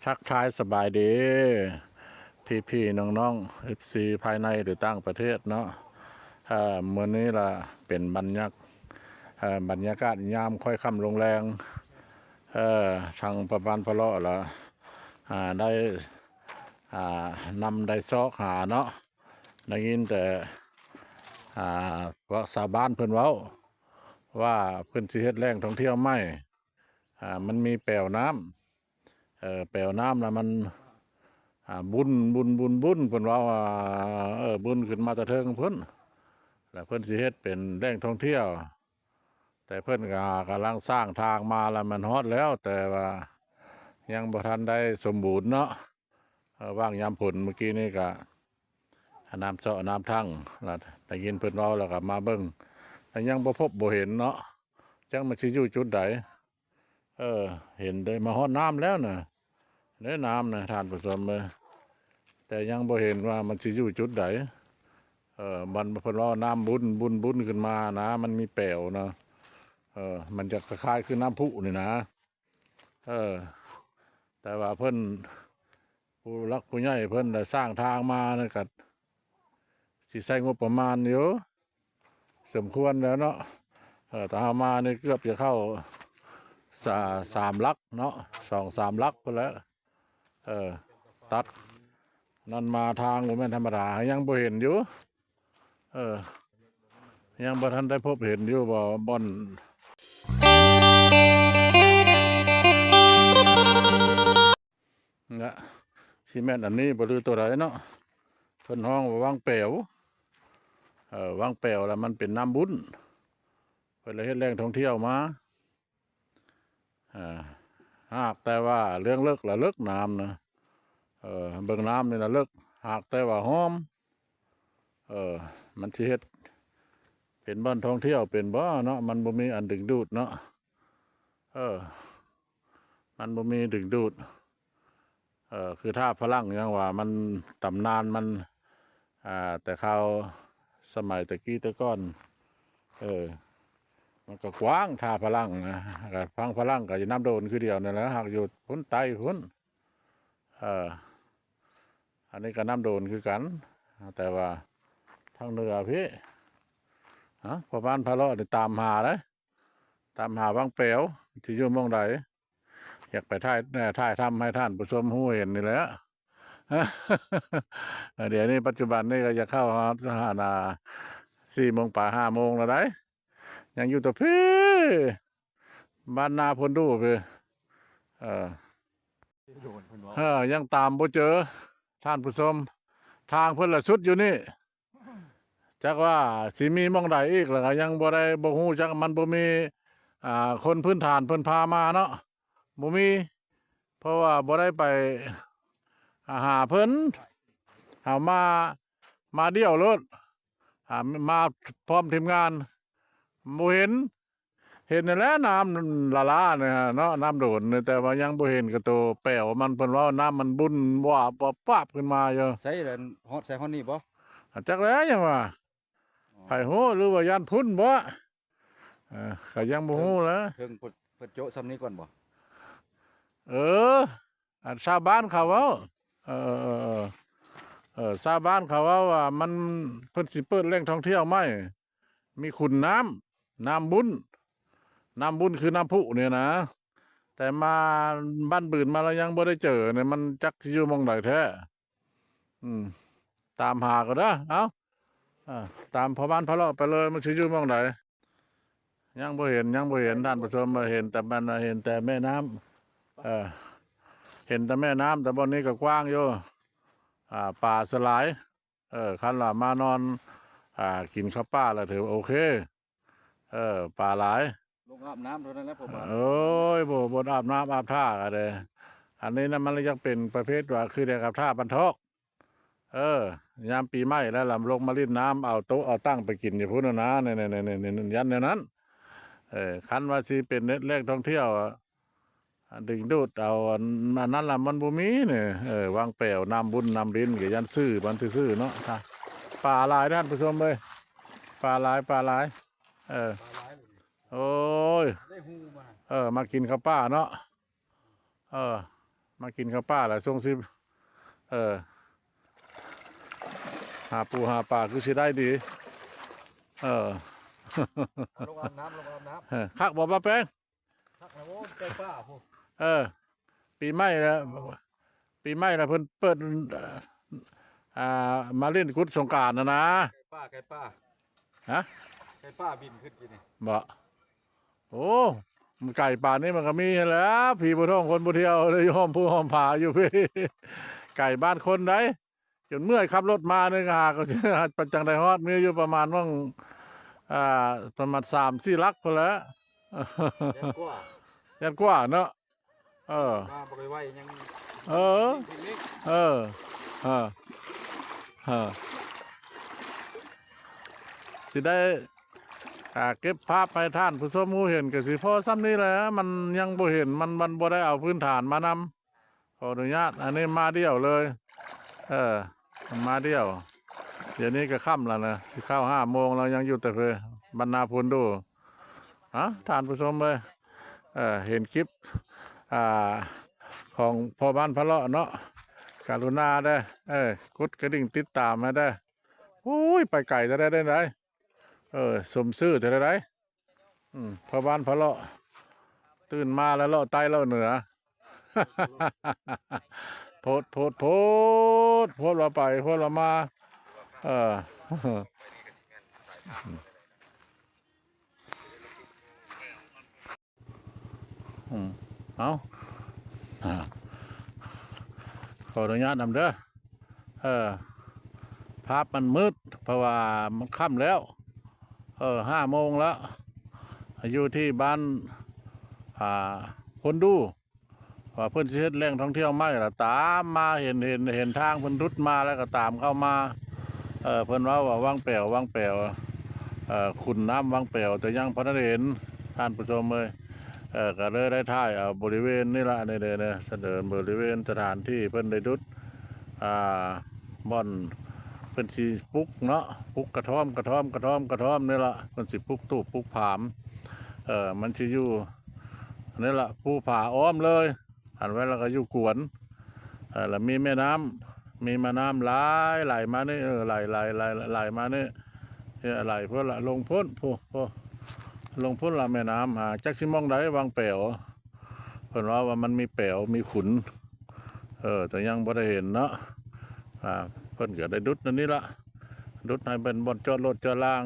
ทักทายสบายดีพี่น้องๆ FC ภายในหรือต่างประเทศเนาะเมื่อนี้ล่ะเป็นบรรยากาศยามค่อยค่ำลงแรงทางประบานพะเลาะล่ะได้นำได้ซอกหาเนาะได้ยินแต่ว่าชาวบ้านเพิ่นเว้าว่าเพิ่นสิเฮ็ดแหล่งท่องเที่ยวใหม่มันมีแปวน้ำแปวน้ำแล้วมัน บุญเพิ่นว่าบุญขึ้นมาแตะเทิงเพิ่นแล้วเพิ่นสิเฮ็ดเป็นแหล่งท่องเที่ยวแต่เพิ่นก็กำลังสร้างทางมาแล้วมันฮอดแล้วแต่ว่ายังบ่ทันได้สมบูรณ์เนาะว่างยามฝนเมื่อกี้นี่ก็น้ำเซาะน้ำทั้งแล้วได้ยินเพิ่นเว้าแล้วก็มาเบิ่งแต่ยังบ่พบบ่เห็นเนาะจังมันสิอยู่จุดใดเห็นได้มาฮอดน้ำแล้วน่ะในน้ำน่ะท่านผู้ชมแต่ยังบ่เห็นว่ามันสิอยู่จุดใดมันเพิ่นว่าน้ำบุญขึ้นมานะมันมีแปวนะมันจะคล้ายๆคือน้ำพุนี่นะแต่ว่าเพิ่นผู้รักผู้ใหญ่เพิ่นได้สร้างทางมานะก็สิใช้งบประมาณอยู่สมควรแล้วเนาะแต่เอามานี่เกือบจะเข้า3 ลักเนาะ2-3 ลักพุ่นแล้วตัดนั่นมาทางบ่แม่นธรรมดายังบ่เห็นอยู่ยังบ่ทันได้พบเห็นอยู่บ่อนนะซีเมนต์อันนี้บ่รู้ตัวใดเนาะเพิ่นห้องว่าวังแป๋ววังแป๋วแล้วมันเป็นน้ำบุญเพิ่นเลยเฮ็ดแหล่งท่องเที่ยวมาหากแต่ว่าเรื่องเลิกละเลิกน้ำนะเบิ่งน้ำนี่นะเลิกหากแต่ว่าหอมมันสิเฮ็ดเป็นบ้านท่องเที่ยวเป็นบ่เนาะมันบ่มีอันดึงดูดเนาะมันบ่มีดึงดูดคือถ้าฝรั่งยังว่ามันตำนานมันแต่เขาสมัยตะกี้ตะก้อนมันก็กว้างท่าฝรั่งนะก็ฟังฝรั่งก็จะน้ำโดนคือเดียวนั่นแหละหากอยู่พ้นไตพ้นอันนี้ก็น้ำโดนคือกันแต่ว่าทางเหนือพี่พอบ้านพะเลาะนี่ตามหาเลยตามหาวังเป๋วที่อยู่เมืองใดอยากไปถ่ายทำให้ท่านผู้ชมหู้เห็นนี่แหละเดี๋ยวนี้ปัจจุบันนี่ก็จะเข้าหานา4 โมงป่า5 โมงแล้วได้ยังอยู่ตัวพี่บ้านนาพนดูพี่ยังตามบ่เจอท่านผู้ชมทางเพิ่นละสุดอยู่นี่จักว่าสิมีหม่องใดอีกแล้วก็ยังบ่ได้บ่ฮู้จักมันบ่มีคนพื้นฐานเพิ่นพามาเนาะบ่มีเพราะว่าบ่ได้ไปหาเพิ่นหามาเดี่ยวรถมาพร้อมทีมงานบ่เห็นนั่นแหละน้ำละลาเนี่ยเนาะน้ำโดดเนี่ยแต่ว่ายังบ่เห็นกระโตแป๋วมันเพิ่นว่าน้ำมันบุญว่าป๊าบขึ้นมาอยู่ใส่เดินฮอดใส่ฮอดนี่บ่ จักแล้วยังว่าไผฮู้หรือว่าย่านพุ่นบ่ก็ยังบ่ฮู้แหล้วถึงเปิดโจ๊ะซ้ำนี้ก่อนบ่เอออันชาวบ้านเขาเว้าเออชาวบ้านเขาว่ามันเพิ่นสิเปิดแหล่งท่องเที่ยวใหม่มีขุนน้ำบุญคือน้ำพุเนี่ยนะแต่มาบ้านบืนมาแล้วยังบ่ได้เจอเนี่ยมันจักสิอยู่หม่องใดแท้ตามหาก็เด้อเอาตามพ่อบ้านพ่อเลาะไปเลยมันสิอยู่หม่องใดยังบ่เห็นท่านผู้ชมมาเห็นแต่มันเห็นแต่แม่น้ำเห็นแต่แม่น้ำแต่บนนี้ก็กว้างอยู่ป่าสลายคันละมานอนกินข้าวป้าแล้วถือโอเคป่าหลายลงอาบน้ำเท่านั้นแหละผมว่าโอ้ยบ่อาบน้ำอาบท่ากันเลยอันนี้นะมันยังเป็นประเภทว่าคือเดียวกับท่าบรรทอกยามปีใหม่แล้วลำลงมาลิ้นน้ำเอาโต๊ะเอาตั้งไปกินอยู่พุ่นนะเนี่ยยันในนั้นคันว่าสิเป็นเน็ตแรกท่องเที่ยวดึงดูดเอาอันนั้นละมันบ่มีเนี่ยวางแปวน้ำบุญน้ำรินกับยันซื่อมันซื่อเนาะป่าหลายท่านผู้ชมเลยป่าหลายโอ้ยได้ฮู้มามากินข้าวป้าเนาะ มากินข้าวป้าแหละช่วงสิหาปูหาปลาคือสิได้ดีเออ ลงอาบน้ำลงอาบน้ คักบ่ป้าแป้ง ำทักนะโว้ยใจป้าผู้ เออ ปีใหม่แล้วปีใหม่แล้วเพิ่นเปิดมาเล่นกุดสงกรานต์นะ ไก่ป้า ฮะ ไก่ป้าบินขึ้นกินนี่ บ่โอ้มันไก่ป่านนี้มันก็มีแหล้วผีบ่ท้องคนบ่เที่ยวเลยห้อมผู้ห้อมผาอยู่พี่ ไก่บ้านคนได้จนเมื่อยขับรถมานึงหาก็ประจังไดฮอดมีอยู่ประมาณว่างอ่าประมาณ3-4 ลักพุ่นแหล้ว แย่กว่า ยันกว่าเนาะเออ มาบ่ได้ไหวยัง เออ เล็ก เออเออเออสิได้เก็บภาพให้ท่านผู้ชมผู้เห็นก็สิพอซ้ำนี้แหละมันยังบ่เห็นมันบ่ได้เอาพื้นฐานมานำขออนุญาตอันนี้มาเดียวเลย เออมาเดียว เดี๋ยวนี้ก็ค่ำแล้วนะสิเข้า5 โมงเรายังอยู่แต่เพื่อบรรณาพลดูท่านผู้ชมเลยเห็นคลิปอ่าของพ่อบ้านพะเลาะเนาะกรุณาได้กดกระดิ่งติดตามมาได้โอ้ยไปไก่จะได้ไหนสมซื่อจะได้พ่อบ้านพะเลาะตื่นมาแล้วเลาะใต้เลาะเหนือ โพดเราไปโพดเรามาเออ เอาขออนุญาตนำเด้อภาพมันมืดเพราะว่ามันค่ำแล้ว5 โมงแล้วอยู่ที่บ้านคนดูว่าเพิ่นสิเฮ็ดแหล่งท่องเที่ยวใหม่ล่ะตามมาเห็นทางเพิ่นรุดมาแล้วก็ตามเข้ามาเพิ่นว่าวังแป๋วขุนน้ำวังแป๋วแต่ยังพอได้เห็นท่านผู้ชมเลยก็เลยได้ถ่ายบริเวณนี่ละเนี่ยเสนอบริเวณสถานที่เพิ่นได้ดุดบ่อนเพิ่นสิปลุกเนาะปลุกกระท่อมนี่ละเพิ่นสิปลุกตู้ปลุกผามมันสิอยู่นี่ละผู้ผาอ้อมเลยหันไว้แล้วก็อยู่กวนแล้วมีแม่น้ำไหลมานี่ไหลมานี่ไหลเพื่อละลงพ้นลงพ้นละแม่น้ำจักสิมองได้วางแป๋วเพิ่นว่ามันมีแป๋วมีขุนแต่ยังบ่ได้เห็นเนาะเพิ่นก็ได้ดุดนั่นนี่ละดุดให้เป็นบ่อนจอดรถจอดราง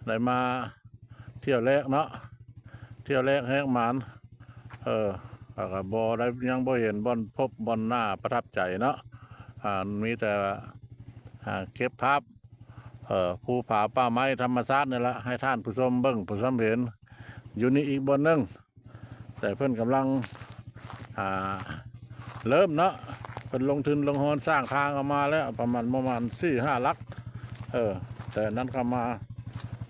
ได้มาเที่ยวแรกเนาะเที่ยวแรกแหกหมานก็บ่ได้ยังบ่เห็นบ่อนพบบ่อนหน้าประทับใจเนาะมีแต่เก็บภาพภูผาป่าไม้ธรรมชาตินี่แหละให้ท่านผู้ชมเบิ่งผู้ชมเห็นอยู่นี่อีกบนนึงแต่เพิ่นกำลังเริ่มเนาะเพิ่นลงทุนลงหอนสร้างทางออกมาแล้วประมาณ4-5 ลักแต่นั้นก็มา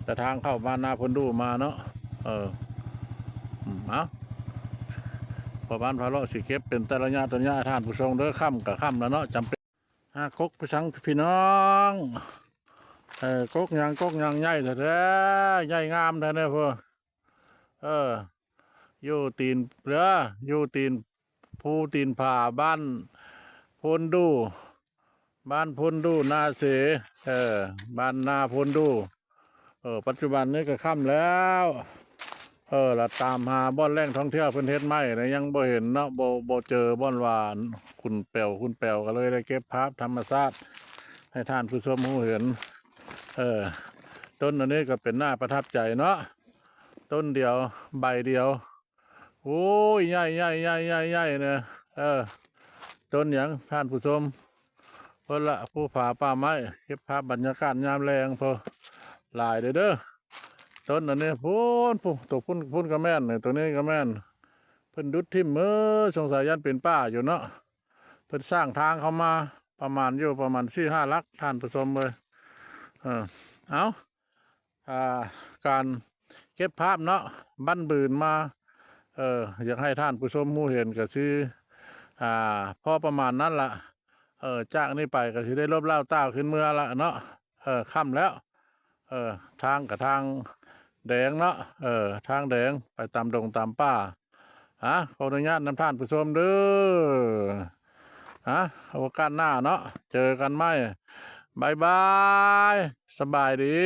แต่ทางเข้าบ้านนาพนดูมาเนาะพอบ้านพาเลาะสิเก็บเป็นแต่ละญาท่านผู้ชมเด้อค่ำกับค่ำแล้วเนาะจำเป็นกกประชังพี่น้องกกยังใหญ่แท้ใหญ่งามแท้เนี่ยพ่ออยู่ตีนเรืออยู่ตีนภูตีนผาบ้านพนดูนาเสบ้านนาพนดูปัจจุบันนี้ก็ค่ำแล้วเราตามหาบ่อนแหล่งท่องเที่ยวเพิ่นเฮ็ดใหม่นะยังบ่เห็นเนาะบ่เจอบ่อนหวานคุณแป๋วก็เลยได้เก็บภาพธรรมชาติให้ท่านผู้ชมรู้เห็นต้นอันนี้ก็เป็นหน้าประทับใจเนาะต้นเดียวใบเดียวโอ้ยใหญ่เนี่ยต้นหยังท่านผู้ชมเพิ่นละผู้ผาป่าไม้เก็บภาพบรรยากาศยามแรงพอหลายเด้อต้นอันนี้ตัวพุ่นก็แม่นเนี่ยตัวนี้ก็แม่นเพิ่นดุดทิ่มมือสงสัยยันเป็นป้าอยู่เนาะเพิ่นสร้างทางเข้ามาประมาณ4-5 ลักท่านผู้ชมเลยเอาการเก็บภาพเนาะบั้นบืนมาอยากให้ท่านผู้ชมมูเห็นก็คือพอประมาณนั้นละจากนี้ไปก็สิได้ลบเล่าเต้าขึ้นเมื่อละเนาะค่ำแล้วทางกับทางแดงเนาะทางแดงไปตามดงตามป่า ขออนุญาตนำท่านผู้ชมเด้อโอกาสหน้าเนาะเจอกันไหมบายบายสบายดี